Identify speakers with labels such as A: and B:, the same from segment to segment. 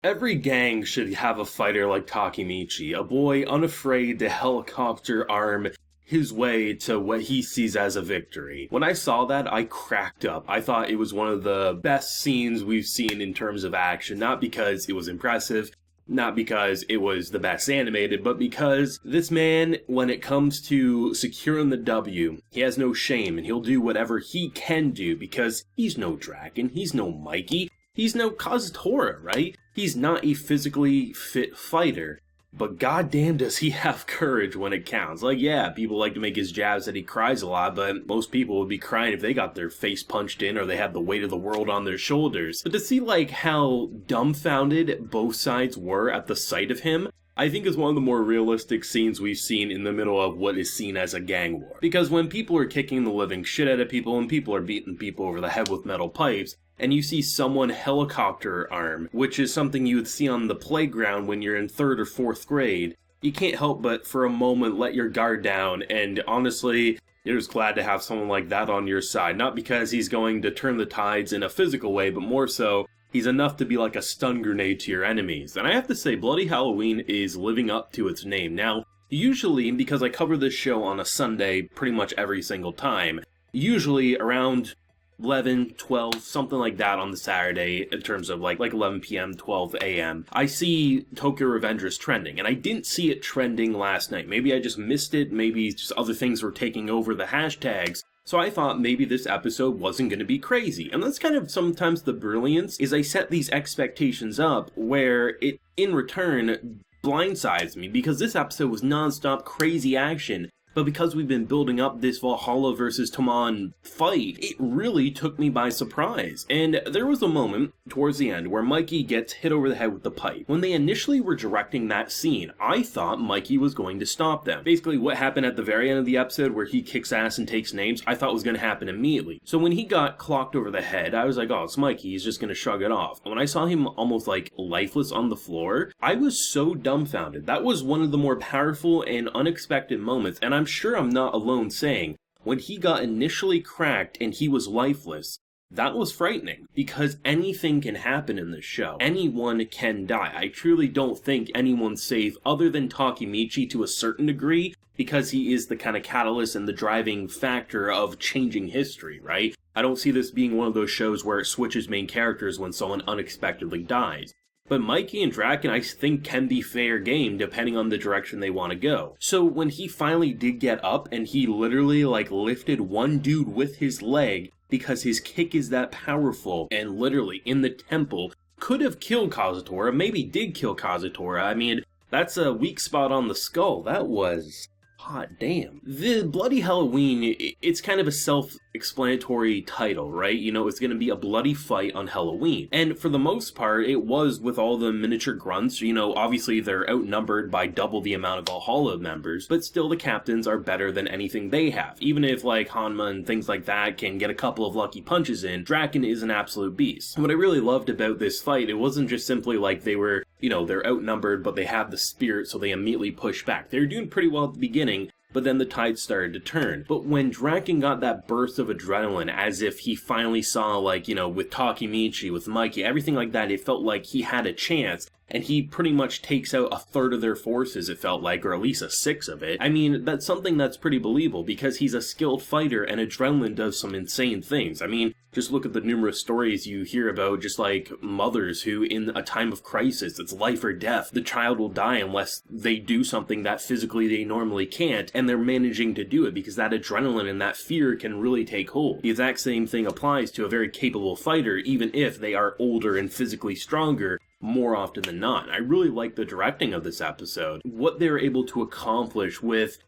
A: Every gang should have a fighter like Takemichi, a boy unafraid to helicopter arm his way to what he sees as a victory. When I saw that, I cracked up. I thought it was one of the best scenes we've seen in terms of action, not because it was impressive, not because it was the best animated, but because this man, when it comes to securing the W, he has no shame and he'll do whatever he can do because he's no Drakken, he's no Mikey, he's no Kazutora, right? He's not a physically fit fighter. But goddamn does he have courage when it counts. Like, yeah, people like to make his jabs that he cries a lot, but most people would be crying if they got their face punched in or they had the weight of the world on their shoulders. But to see, like, how dumbfounded both sides were at the sight of him, I think is one of the more realistic scenes we've seen in the middle of what is seen as a gang war. Because when people are kicking the living shit out of people and people are beating people over the head with metal pipes, and you see someone helicopter arm, which is something you would see on the playground when you're in 3rd or 4th grade, you can't help but for a moment let your guard down, and honestly, you're just glad to have someone like that on your side. Not because he's going to turn the tides in a physical way, but more so, he's enough to be like a stun grenade to your enemies. And I have to say, Bloody Halloween is living up to its name. Now, usually, because I cover this show on a Sunday pretty much every single time, usually around 11, 12, something like that on the Saturday in terms of like 11 p.m., 12 a.m. I see Tokyo Revengers trending, and I didn't see it trending last night. Maybe I just missed it, maybe just other things were taking over the hashtags. So I thought maybe this episode wasn't going to be crazy. And that's kind of sometimes the brilliance, is I set these expectations up where it, in return, blindsides me, because this episode was non-stop crazy action. But because we've been building up this Valhalla versus Tommon fight, it really took me by surprise. And there was a moment towards the end where Mikey gets hit over the head with the pipe. When they initially were directing that scene, I thought Mikey was going to stop them. Basically, what happened at the very end of the episode where he kicks ass and takes names, I thought was going to happen immediately. So when he got clocked over the head, I was like, oh, it's Mikey, he's just going to shrug it off. And when I saw him almost like lifeless on the floor, I was so dumbfounded. That was one of the more powerful and unexpected moments, and I'm sure I'm not alone saying, when he got initially cracked and he was lifeless, that was frightening, because anything can happen in this show. Anyone can die. I truly don't think anyone's safe other than Takemichi to a certain degree, because he is the kind of catalyst and the driving factor of changing history, right? I don't see this being one of those shows where it switches main characters when someone unexpectedly dies. But Mikey and Drakken, I think, can be fair game depending on the direction they want to go. So when he finally did get up and he literally like lifted one dude with his leg because his kick is that powerful and literally in the temple could have killed Kazutora, maybe did kill Kazutora. I mean, that's a weak spot on the skull. That was hot damn. The Bloody Halloween, it's kind of a self-explanatory title, right? You know, it's going to be a bloody fight on Halloween. And for the most part, it was with all the miniature grunts. You know, obviously they're outnumbered by double the amount of Valhalla members, but still the captains are better than anything they have. Even if, like, Hanma and things like that can get a couple of lucky punches in, Drakken is an absolute beast. What I really loved about this fight, it wasn't just simply like they were, you know, they're outnumbered, but they have the spirit, so they immediately push back. They were doing pretty well at the beginning, but then the tide started to turn. But when Drakken got that burst of adrenaline, as if he finally saw, like, you know, with Takemichi, with Mikey, everything like that, it felt like he had a chance. And he pretty much takes out a third of their forces, it felt like, or at least a sixth of it. I mean, that's something that's pretty believable, because he's a skilled fighter, and adrenaline does some insane things. I mean, just look at the numerous stories you hear about, just like mothers who, in a time of crisis, it's life or death, the child will die unless they do something that physically they normally can't, and they're managing to do it, because that adrenaline and that fear can really take hold. The exact same thing applies to a very capable fighter, even if they are older and physically stronger, more often than not. I really like the directing of this episode. What they're able to accomplish with,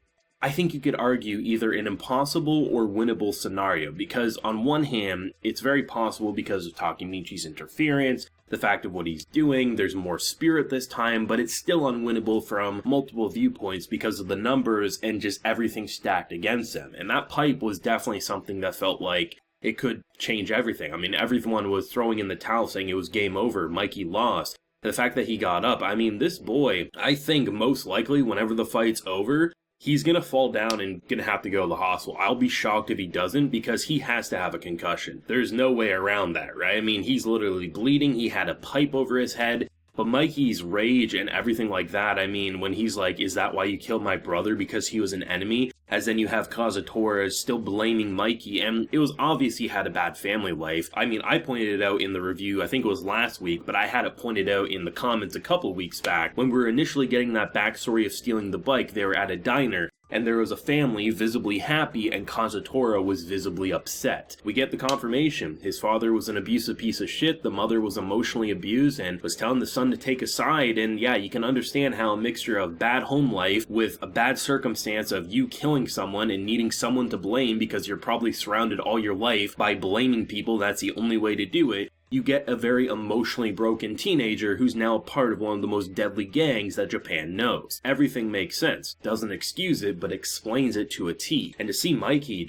A: I think you could argue, either an impossible or winnable scenario, because on one hand, it's very possible because of Takemichi's interference, the fact of what he's doing, there's more spirit this time, but it's still unwinnable from multiple viewpoints because of the numbers and just everything stacked against him. And that pipe was definitely something that felt like it could change everything. I mean, everyone was throwing in the towel saying it was game over, Mikey lost. The fact that he got up, I mean, this boy, I think most likely whenever the fight's over, he's gonna fall down and gonna have to go to the hospital. I'll be shocked if he doesn't, because he has to have a concussion. There's no way around that, right? I mean, he's literally bleeding, he had a pipe over his head. But Mikey's rage and everything like that, I mean, when he's like, is that why you killed my brother because he was an enemy? As then you have Kazutora still blaming Mikey, and it was obvious he had a bad family life. I mean, I pointed it out in the review, I think it was last week, but I had it pointed out in the comments a couple weeks back. When we were initially getting that backstory of stealing the bike, they were at a diner, and there was a family visibly happy, and Kazutora was visibly upset. We get the confirmation. His father was an abusive piece of shit, the mother was emotionally abused, and was telling the son to take a side, and yeah, you can understand how a mixture of bad home life with a bad circumstance of you killing someone and needing someone to blame because you're probably surrounded all your life by blaming people, that's the only way to do it. You get a very emotionally broken teenager who's now a part of one of the most deadly gangs that Japan knows. Everything makes sense. Doesn't excuse it, but explains it to a T. And to see Mikey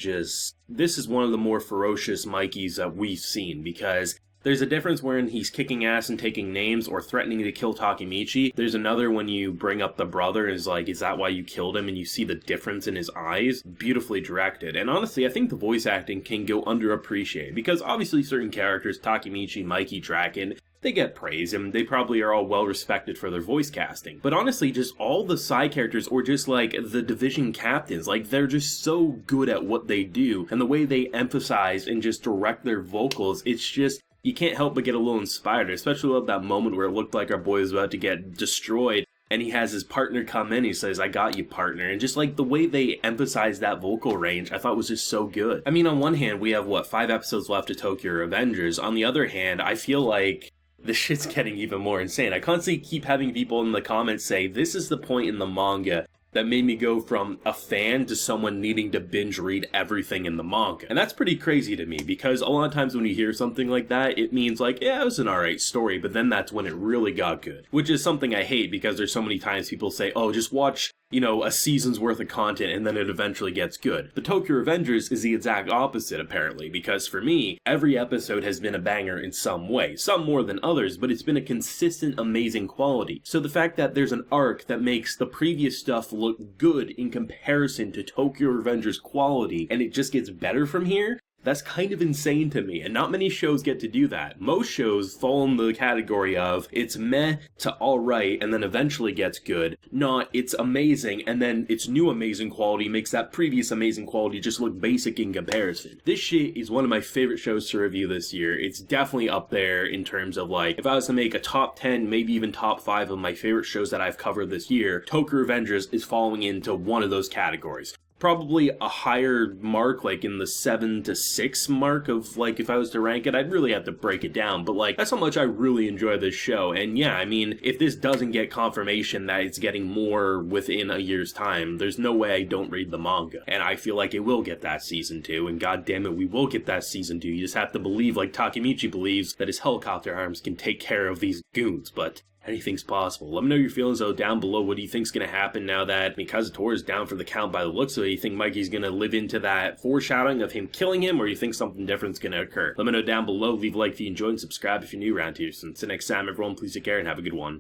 A: this is one of the more ferocious Mikeys that we've seen, because there's a difference when he's kicking ass and taking names or threatening to kill Takemichi. There's another when you bring up the brother and is like, is that why you killed him? And you see the difference in his eyes. Beautifully directed. And honestly, I think the voice acting can go underappreciated, because obviously certain characters, Takemichi, Mikey, Drakken, they get praise, and they probably are all well respected for their voice casting. But honestly, just all the side characters, or just like the division captains, like they're just so good at what they do, and the way they emphasize and just direct their vocals, it's just, you can't help but get a little inspired, especially at that moment where it looked like our boy was about to get destroyed, and he has his partner come in, he says, I got you, partner, and just like the way they emphasize that vocal range, I thought was just so good. I mean, on one hand, we have, 5 episodes left of Tokyo Revengers. On the other hand, I feel like this shit's getting even more insane. I constantly keep having people in the comments say, this is the point in the manga that made me go from a fan to someone needing to binge read everything in the manga. And that's pretty crazy to me, because a lot of times when you hear something like that, it means like, yeah, it was an alright story, but then that's when it really got good. Which is something I hate, because there's so many times people say, oh, just watch, a season's worth of content and then it eventually gets good. The Tokyo Revengers is the exact opposite, apparently, because for me, every episode has been a banger in some way. Some more than others, but it's been a consistent, amazing quality. So the fact that there's an arc that makes the previous stuff look good in comparison to Tokyo Revengers quality, and it just gets better from here, that's kind of insane to me, and not many shows get to do that. Most shows fall in the category of it's meh to alright and then eventually gets good, not it's amazing and then its new amazing quality makes that previous amazing quality just look basic in comparison. This shit is one of my favorite shows to review this year. It's definitely up there in terms of if I was to make a top 10, maybe even top 5 of my favorite shows that I've covered this year, Tokyo Revengers is falling into one of those categories. Probably a higher mark, in the 7 to 6 mark of, if I was to rank it, I'd really have to break it down, but, that's how much I really enjoy this show, and yeah, I mean, if this doesn't get confirmation that it's getting more within a year's time, there's no way I don't read the manga, and I feel like it will get that season 2, and god damn it, we will get that season 2, you just have to believe, like Takemichi believes, that his helicopter arms can take care of these goons, but anything's possible. Let me know your feelings though down below. What do you think's gonna happen now that Kazutora is down for the count by the looks of it? You think Mikey's gonna live into that foreshadowing of him killing him, or you think something different's gonna occur? Let me know down below. Leave a like if you enjoyed and subscribe if you're new around here. So until next time, everyone, please take care and have a good one.